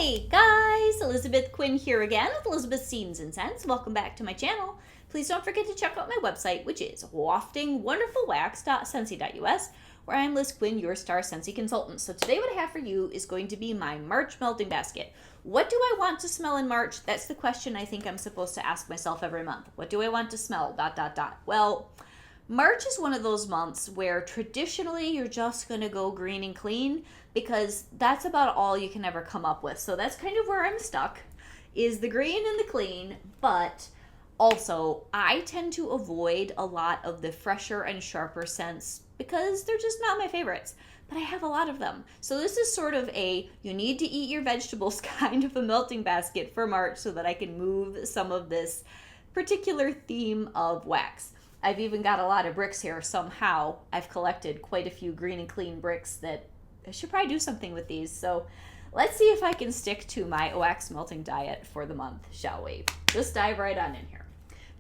Hey guys, Elizabeth Quinn here again with Elizabeth's Scenes and Scents. Welcome back to my channel. Please don't forget to check out my website, which is waftingwonderfulwax.scentsy.us, where I'm Liz Quinn, your star Scentsy consultant. So today what I have for you is going to be my March melting basket. What do I want to smell in March? That's the question I think I'm supposed to ask myself every month. What do I want to smell? ... Well, March is one of those months where traditionally you're just going to go green and clean because that's about all you can ever come up with. So that's kind of where I'm stuck, is the green and the clean. But also I tend to avoid a lot of the fresher and sharper scents because they're just not my favorites. But I have a lot of them. So this is sort of a you need to eat your vegetables kind of a melting basket for March so that I can move some of this particular theme of wax. I've even got a lot of bricks here. Somehow I've collected quite a few green and clean bricks that I should probably do something with these. So let's see if I can stick to my wax melting diet for the month, shall we? Just dive right on in here.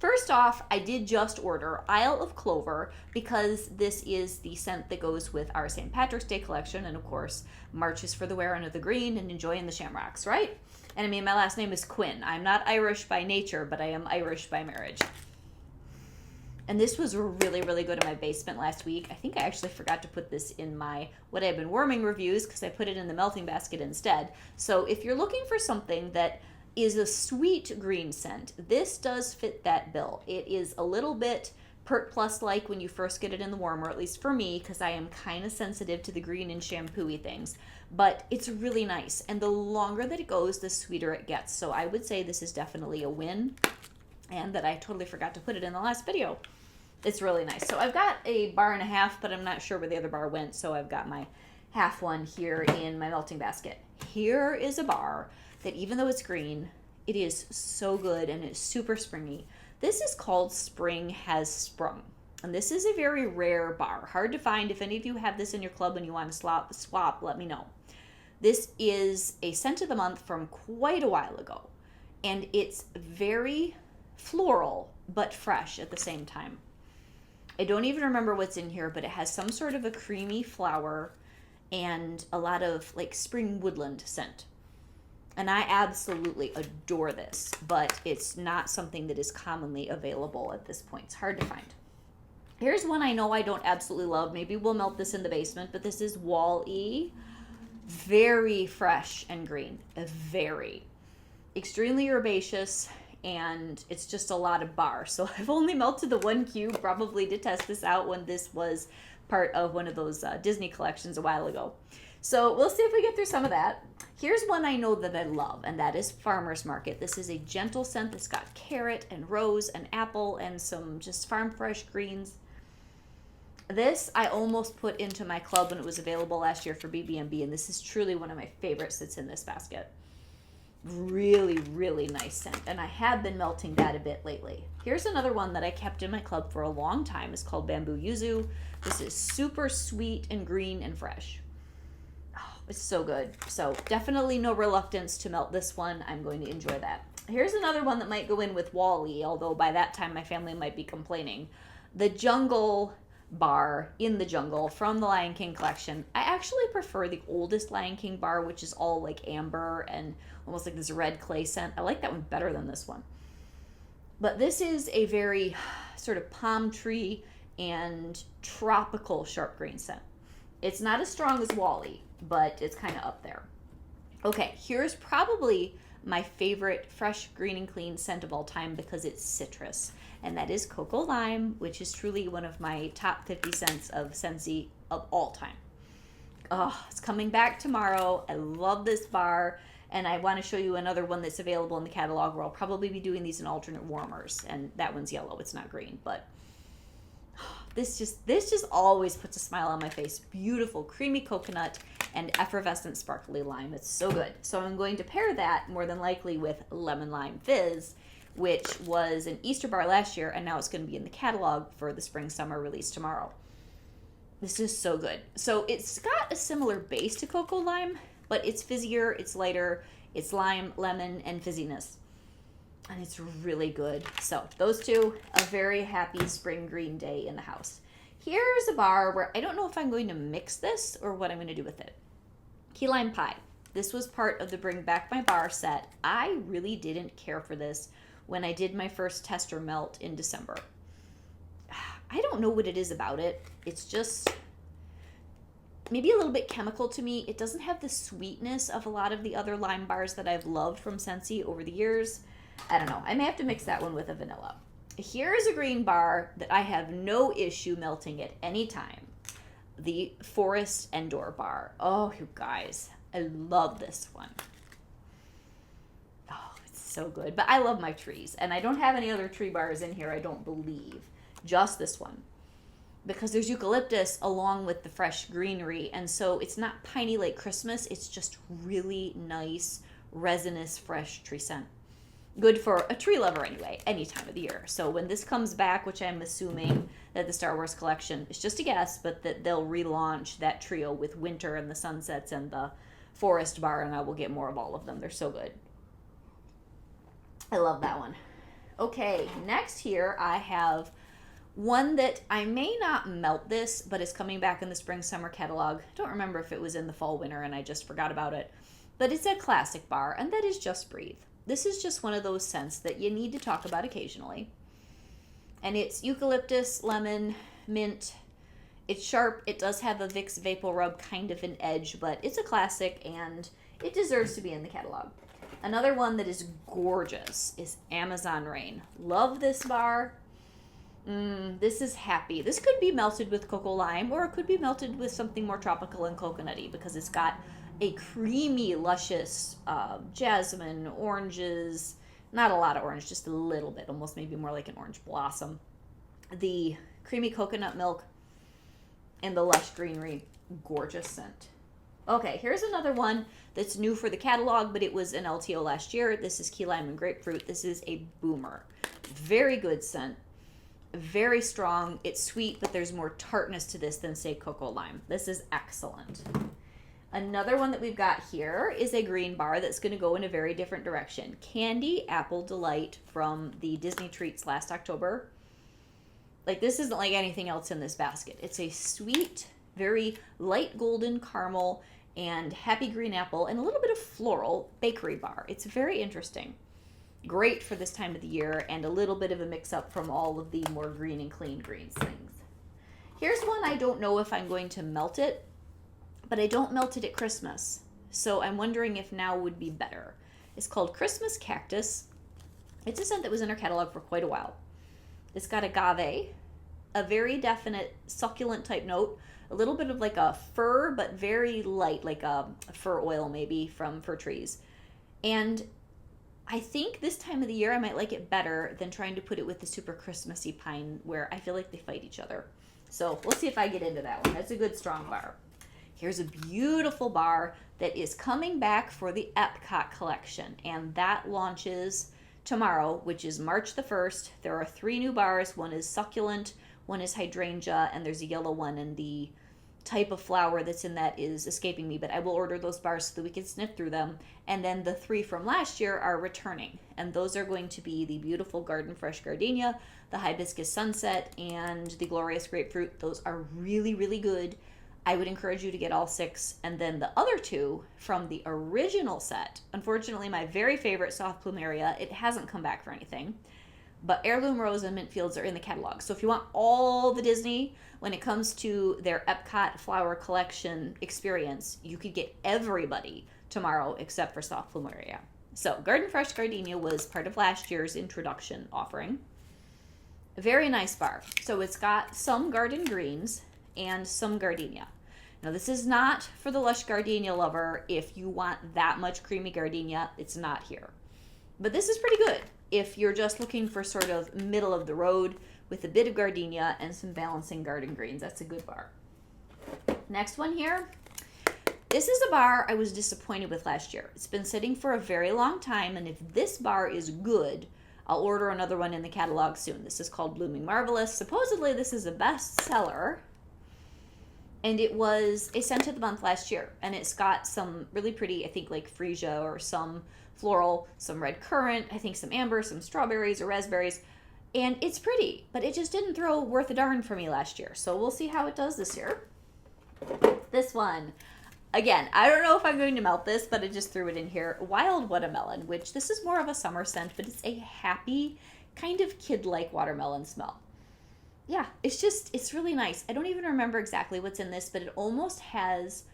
First off, I did just order Isle of Clover because this is the scent that goes with our St. Patrick's Day collection. And of course, March is for the wearing of the green and enjoying the shamrocks, right? And I mean, my last name is Quinn. I'm not Irish by nature, but I am Irish by marriage. And this was really, really good in my basement last week. I think I actually forgot to put this in my What I've Been Warming reviews because I put it in the melting basket instead. So if you're looking for something that is a sweet green scent, this does fit that bill. It is a little bit Pert Plus-like when you first get it in the warmer, at least for me, because I am kind of sensitive to the green and shampoo-y things. But it's really nice. And the longer that it goes, the sweeter it gets. So I would say this is definitely a win. And that I totally forgot to put it in the last video. It's really nice. So I've got a bar and a half, but I'm not sure where the other bar went, so I've got my half one here in my melting basket. Here is a bar that even though it's green, it is so good and it's super springy. This is called Spring Has Sprung. And this is a very rare bar. Hard to find. If any of you have this in your club and you want to swap, let me know. This is a scent of the month from quite a while ago. And it's very floral, but fresh at the same time. I don't even remember what's in here, but it has some sort of a creamy flower and a lot of like spring woodland scent. And I absolutely adore this, but it's not something that is commonly available at this point. It's hard to find. Here's one I know I don't absolutely love. Maybe we'll melt this in the basement, but this is Wall-E. Very fresh and green. Very. Extremely herbaceous. And it's just a lot of bar. So I've only melted the one cube, probably to test this out when this was part of one of those Disney collections a while ago. So we'll see if we get through some of that. Here's one I know that I love, and that is Farmer's Market. This is a gentle scent that's got carrot and rose and apple and some just farm fresh greens. This I almost put into my club when it was available last year for BB&B, and this is truly one of my favorites that's in this basket. Really, really nice scent, and I have been melting that a bit lately. Here's another one that I kept in my club for a long time. It's called Bamboo Yuzu. This is super sweet and green and fresh. Oh, it's so good. So definitely no reluctance to melt this one. I'm going to enjoy that. Here's another one that might go in with Wall-E, although by that time my family might be complaining. The Jungle bar in the jungle from the Lion King collection. I actually prefer the oldest Lion King bar, which is all like amber and almost like this red clay scent. I like that one better than this one. But this is a very sort of palm tree and tropical sharp green scent. It's not as strong as Wall-E, but it's kind of up there. Okay, here's probably my favorite fresh green and clean scent of all time because it's citrus. And that is Cocoa Lime, which is truly one of my top 50 scents of Scentsy of all time. Oh, it's coming back tomorrow. I love this bar. And I want to show you another one that's available in the catalog where I'll probably be doing these in alternate warmers. And that one's yellow. It's not green. But this just always puts a smile on my face. Beautiful creamy coconut and effervescent sparkly lime. It's so good. So I'm going to pair that more than likely with Lemon Lime Fizz, which was an Easter bar last year, and now it's going to be in the catalog for the spring-summer release tomorrow. This is so good. So it's got a similar base to Cocoa Lime, but it's fizzier, it's lighter, it's lime, lemon, and fizziness. And it's really good. So those two, a very happy spring green day in the house. Here's a bar where I don't know if I'm going to mix this or what I'm going to do with it. Key lime pie. This was part of the Bring Back My Bar set. I really didn't care for this when I did my first tester melt in December. I don't know what it is about it. It's just maybe a little bit chemical to me. It doesn't have the sweetness of a lot of the other lime bars that I've loved from Scentsy over the years. I don't know. I may have to mix that one with a vanilla. Here's a green bar that I have no issue melting at any time. The Forest Endor bar. Oh, you guys, I love this one. Oh, it's so good. But I love my trees, and I don't have any other tree bars in here, I don't believe. Just this one. Because there's eucalyptus along with the fresh greenery, and so it's not piney like Christmas. It's just really nice, resinous, fresh tree scent. Good for a tree lover anyway, any time of the year. So when this comes back, which I'm assuming that the Star Wars collection, it's just a guess, but that they'll relaunch that trio with winter and the sunsets and the forest bar, and I will get more of all of them. They're so good. I love that one. Okay, next here I have one that I may not melt this, but is coming back in the spring summer catalog. I don't remember if it was in the fall winter and I just forgot about it. But it's a classic bar, and that is Just Breathe. This is just one of those scents that you need to talk about occasionally. And it's eucalyptus, lemon, mint. It's sharp. It does have a Vicks Vapor Rub kind of an edge, but it's a classic and it deserves to be in the catalog. Another one that is gorgeous is Amazon Rain. Love this bar. This is happy. This could be melted with cocoa lime, or it could be melted with something more tropical and coconutty, because it's got a creamy, luscious jasmine, oranges, not a lot of orange, just a little bit, almost maybe more like an orange blossom. The creamy coconut milk and the lush greenery, gorgeous scent. Okay, here's another one that's new for the catalog, but it was an LTO last year. This is key lime and grapefruit. This is a boomer. Very good scent. Very strong. It's sweet, but there's more tartness to this than, say, cocoa lime. This is excellent. Another one that we've got here is a green bar that's going to go in a very different direction. Candy Apple Delight from the Disney Treats last October. Like, this isn't like anything else in this basket. It's a sweet, very light golden caramel and happy green apple and a little bit of floral bakery bar. It's very interesting. Great for this time of the year, and a little bit of a mix-up from all of the more green and clean greens things. Here's one I don't know if I'm going to melt it, but I don't melt it at Christmas, so I'm wondering if now would be better. It's called Christmas Cactus. It's a scent that was in our catalog for quite a while. It's got agave, a very definite succulent type note, a little bit of like a fir, but very light, like a fir oil maybe from fir trees. And I think this time of the year I might like it better than trying to put it with the super Christmassy pine, where I feel like they fight each other. So we'll see if I get into that one. That's a good strong bar. Here's a beautiful bar that is coming back for the Epcot collection, and that launches tomorrow, which is March the 1st. There are 3 new bars. One is succulent, one is hydrangea, and there's a yellow one, and the type of flower that's in that is escaping me, but I will order those bars so that we can sniff through them. And then the 3 from last year are returning, and those are going to be the beautiful Garden Fresh Gardenia, the Hibiscus Sunset, and the Glorious Grapefruit. Those are really, really good. I would encourage you to get all 6. And then the other 2 from the original set, unfortunately my very favorite Soft Plumeria, it hasn't come back for anything, but Heirloom Rose and Mint Fields are in the catalog. So if you want all the Disney when it comes to their Epcot flower collection experience, you could get everybody tomorrow except for Soft Plumeria. So Garden Fresh Gardenia was part of last year's introduction offering. A very nice bar. So it's got some garden greens and some gardenia. Now this is not for the lush gardenia lover. If you want that much creamy gardenia, it's not here. But this is pretty good if you're just looking for sort of middle of the road with a bit of gardenia and some balancing garden greens. That's a good bar. Next one here. This is a bar I was disappointed with last year. It's been sitting for a very long time, and if this bar is good, I'll order another one in the catalog soon. This is called Blooming Marvelous. Supposedly this is a bestseller, and it was a scent of the month last year, and it's got some really pretty, I think like freesia or some floral, some red currant, I think some amber, some strawberries or raspberries, and it's pretty, but it just didn't throw worth a darn for me last year. So we'll see how it does this year. This one, Again, I don't know if I'm going to melt this, but I just threw it in here. Wild watermelon, which this is more of a summer scent, but it's a happy, kind of kid-like watermelon smell. Yeah, it's really nice. I don't even remember exactly what's in this, but it almost has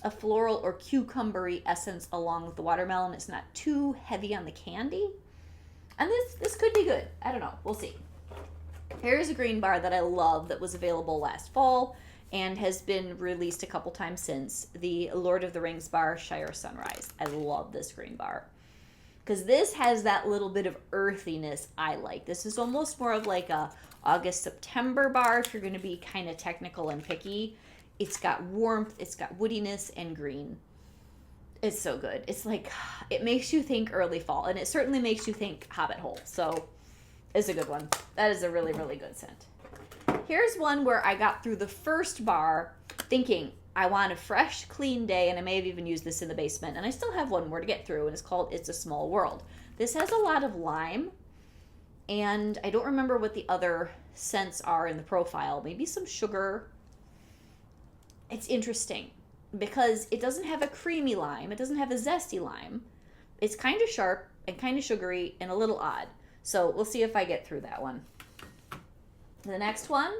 a floral or cucumbery essence along with the watermelon. It's not too heavy on the candy. And this could be good. I don't know. We'll see. Here's a green bar that I love that was available last fall and has been released a couple times since. The Lord of the Rings bar, Shire Sunrise. I love this green bar. Because this has that little bit of earthiness I like. This is almost more of like a August-September bar if you're going to be kind of technical and picky. It's got warmth, it's got woodiness and green. It's so good. It's like, it makes you think early fall, and it certainly makes you think Hobbit Hole. So it's a good one. That is a really, really good scent. Here's one where I got through the first bar thinking, I want a fresh, clean day, and I may have even used this in the basement, and I still have one more to get through, and it's called It's a Small World. This has a lot of lime, and I don't remember what the other scents are in the profile. Maybe some sugar. It's interesting because it doesn't have a creamy lime. It doesn't have a zesty lime. It's kind of sharp and kind of sugary and a little odd. So we'll see if I get through that one. The next one,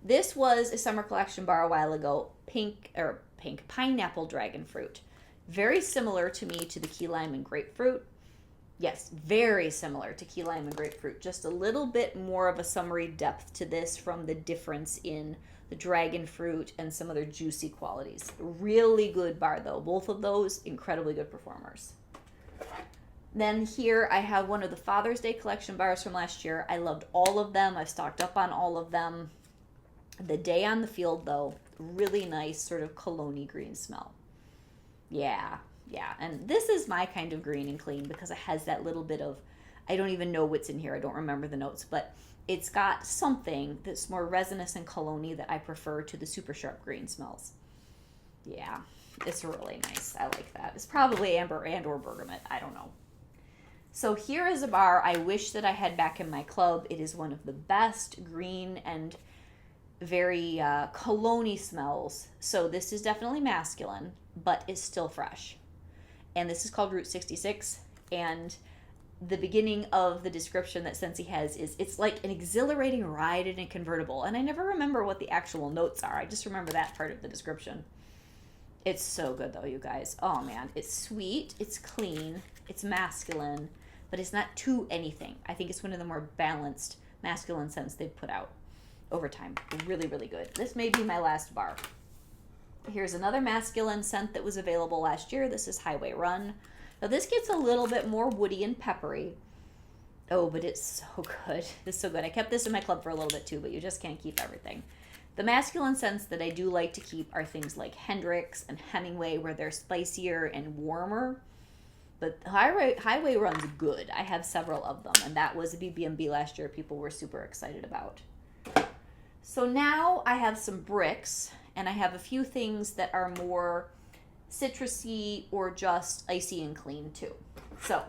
this was a summer collection bar a while ago. Pink pineapple dragon fruit. Very similar to me to the key lime and grapefruit. Yes, very similar to key lime and grapefruit. Just a little bit more of a summery depth to this from the difference in the dragon fruit and some other juicy qualities. Really good bar though. Both of those incredibly good performers. Then here I have one of the Father's Day collection bars from last year. I loved all of them. I've stocked up on all of them. The Day on the Field though, really nice sort of cologne-y green smell. Yeah. And this is my kind of green and clean because it has that little bit of, I don't even know what's in here. I don't remember the notes, but it's got something that's more resinous and cologne-y that I prefer to the super sharp green smells. Yeah, it's really nice. I like that. It's probably amber and or bergamot. I don't know. So here is a bar I wish that I had back in my club. It is one of the best green and very cologne-y smells. So this is definitely masculine, but it's still fresh. And this is called Route 66. And the beginning of the description that Scentsy has is, it's like an exhilarating ride in a convertible. And I never remember what the actual notes are. I just remember that part of the description. It's so good though, you guys. Oh man, it's sweet, it's clean, it's masculine, but it's not too anything. I think it's one of the more balanced masculine scents they've put out over time. Really, really good. This may be my last bar. Here's another masculine scent that was available last year. This is Highway Run. Now this gets a little bit more woody and peppery. Oh, but it's so good. It's so good. I kept this in my club for a little bit too, but you just can't keep everything. The masculine scents that I do like to keep are things like Hendrix and Hemingway, where they're spicier and warmer. But Highway Run's good. I have several of them, and that was a BB&B last year people were super excited about. So now I have some bricks, and I have a few things that are more citrusy or just icy and clean too. So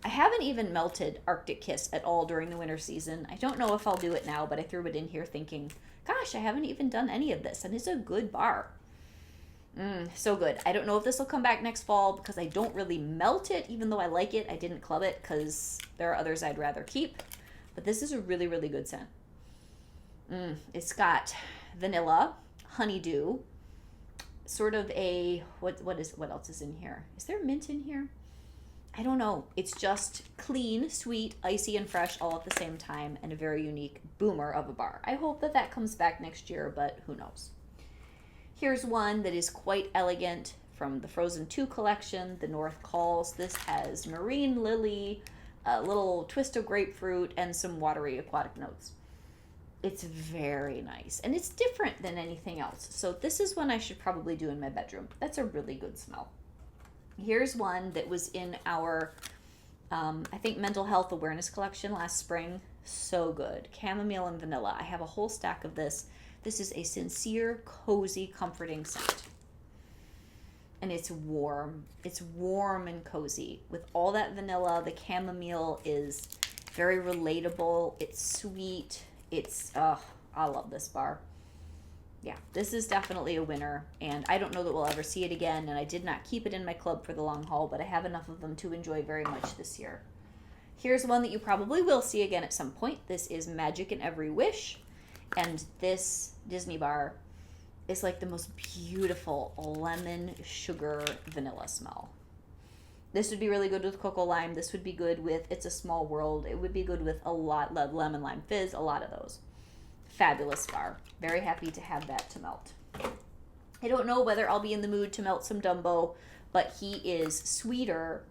I haven't even melted Arctic Kiss at all during the winter season. I don't know if I'll do it now, but I threw it in here thinking, gosh, I haven't even done any of this, and it's a good bar. So good. I don't know if this will come back next fall because I don't really melt it, even though I like it. I didn't club it because there are others I'd rather keep. But this is a really, really good scent. It's got vanilla, honeydew, sort of a, what else is in here? Is there mint in here? I don't know. It's just clean, sweet, icy, and fresh all at the same time, and a very unique boomer of a bar. I hope that that comes back next year, but who knows. Here's one that is quite elegant from the Frozen 2 collection, The North Calls. This has marine lily, a little twist of grapefruit, and some watery aquatic notes. It's very nice, and it's different than anything else. So this is one I should probably do in my bedroom. That's a really good smell. Here's one that was in our, I think, mental health awareness collection last spring. So good. Chamomile and vanilla. I have a whole stack of this. This is a sincere, cozy, comforting scent. And it's warm. It's warm and cozy. With all that vanilla, the chamomile is very relatable. It's sweet. It's, I love this bar. Yeah, this is definitely a winner, and I don't know that we'll ever see it again, and I did not keep it in my club for the long haul, but I have enough of them to enjoy very much this year. Here's one that you probably will see again at some point. This is Magic in Every Wish, and this Disney bar is like the most beautiful lemon, sugar, vanilla smell. This would be really good with Cocoa Lime. This would be good with It's a Small World. It would be good with a lot of Lemon Lime Fizz, a lot of those. Fabulous bar. Very happy to have that to melt. I don't know whether I'll be in the mood to melt some Dumbo, but he is sweeter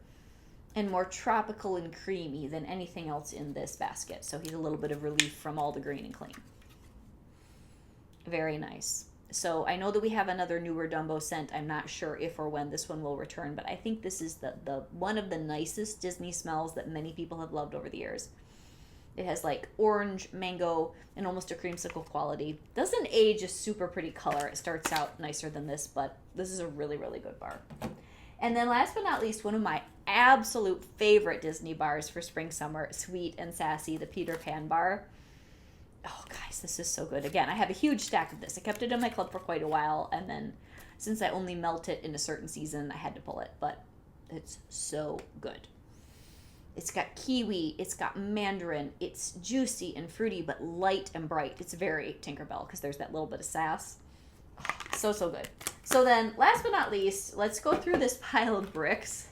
and more tropical and creamy than anything else in this basket. So he's a little bit of relief from all the green and clean. Very nice. So I know that we have another newer Dumbo scent. I'm not sure if or when this one will return, but I think this is the one of the nicest Disney smells that many people have loved over the years. It has like orange, mango, and almost a creamsicle quality. Doesn't age a super pretty color. It starts out nicer than this, but this is a really, really good bar. And then last but not least, one of my absolute favorite Disney bars for spring, summer, sweet and sassy, the Peter Pan bar. Oh, guys, this is so good. Again, I have a huge stack of this. I kept it in my club for quite a while, and then since I only melt it in a certain season, I had to pull it, but it's so good. It's got kiwi, it's got mandarin, it's juicy and fruity, but light and bright. It's very Tinkerbell because there's that little bit of sass. So, so good. So then, last but not least, let's go through this pile of bricks.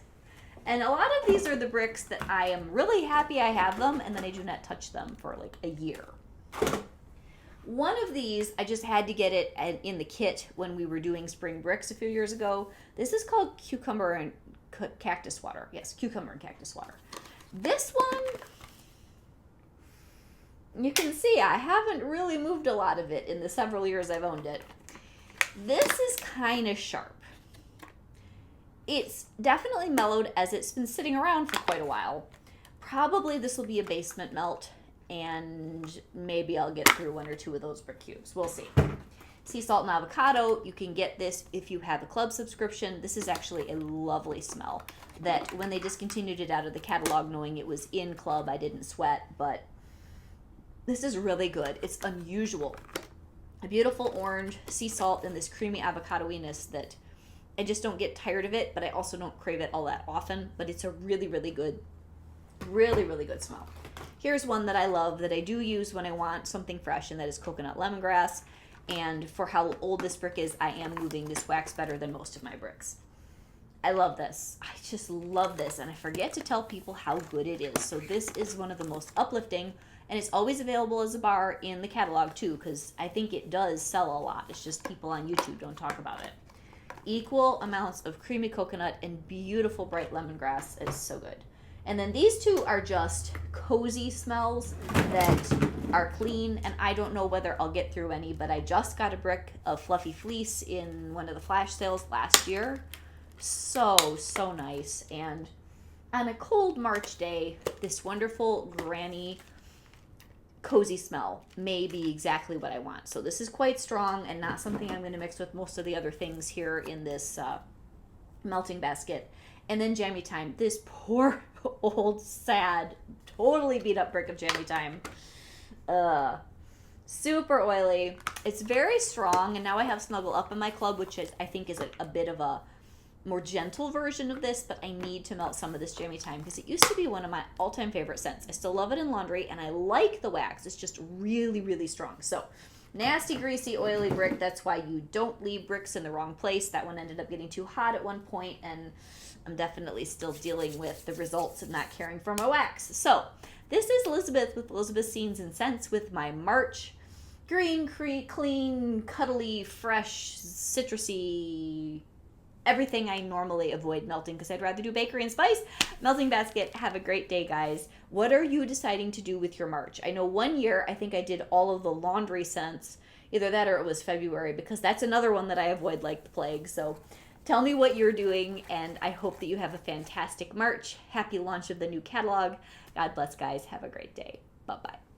And a lot of these are the bricks that I am really happy I have them, and then I do not touch them for like a year. One of these, I just had to get it in the kit when we were doing spring bricks a few years ago. This is called Cucumber and Cactus Water. Yes, Cucumber and Cactus Water. This one, you can see I haven't really moved a lot of it in the several years I've owned it. This is kind of sharp. It's definitely mellowed as it's been sitting around for quite a while. Probably this will be a basement melt, and maybe I'll get through one or two of those brick cubes. We'll see. Sea salt and avocado, you can get this if you have a club subscription. This is actually a lovely smell that when they discontinued it out of the catalog, knowing it was in club, I didn't sweat, but this is really good. It's unusual. A beautiful orange, sea salt, and this creamy avocado-iness that I just don't get tired of it, but I also don't crave it all that often, but it's a really, really good smell. Here's one that I love that I do use when I want something fresh, and that is coconut lemongrass. And for how old this brick is, I am moving this wax better than most of my bricks. I love this. I just love this, and I forget to tell people how good it is. So this is one of the most uplifting, and it's always available as a bar in the catalog too, because I think it does sell a lot. It's just people on YouTube don't talk about it. Equal amounts of creamy coconut and beautiful bright lemongrass. It's so good. And then these two are just cozy smells that are clean, and I don't know whether I'll get through any, but I just got a brick of Fluffy Fleece in one of the flash sales last year. So, so nice. And on a cold March day, this wonderful granny cozy smell may be exactly what I want. So this is quite strong and not something I'm going to mix with most of the other things here in this melting basket. And then Jammy Time, this poor old sad totally beat up brick of Jammy Time. Super oily. It's very strong, and now I have Snuggle Up in my club, which I think is a bit of a more gentle version of this, but I need to melt some of this Jammy Time because it used to be one of my all-time favorite scents. I still love it in laundry, and I like the wax. It's just really, really strong. So nasty, greasy, oily brick. That's why you don't leave bricks in the wrong place. That one ended up getting too hot at one point, and I'm definitely still dealing with the results of not caring for my wax. So this is Elizabeth with Elizabeth's Scenes and Scents with my March green, clean, cuddly, fresh, citrusy, everything I normally avoid melting because I'd rather do bakery and spice. Melting basket. Have a great day, guys. What are you deciding to do with your March? I know one year I think I did all of the laundry scents. Either that or it was February, because that's another one that I avoid like the plague. So tell me what you're doing, and I hope that you have a fantastic March. Happy launch of the new catalog. God bless, guys. Have a great day. Bye-bye.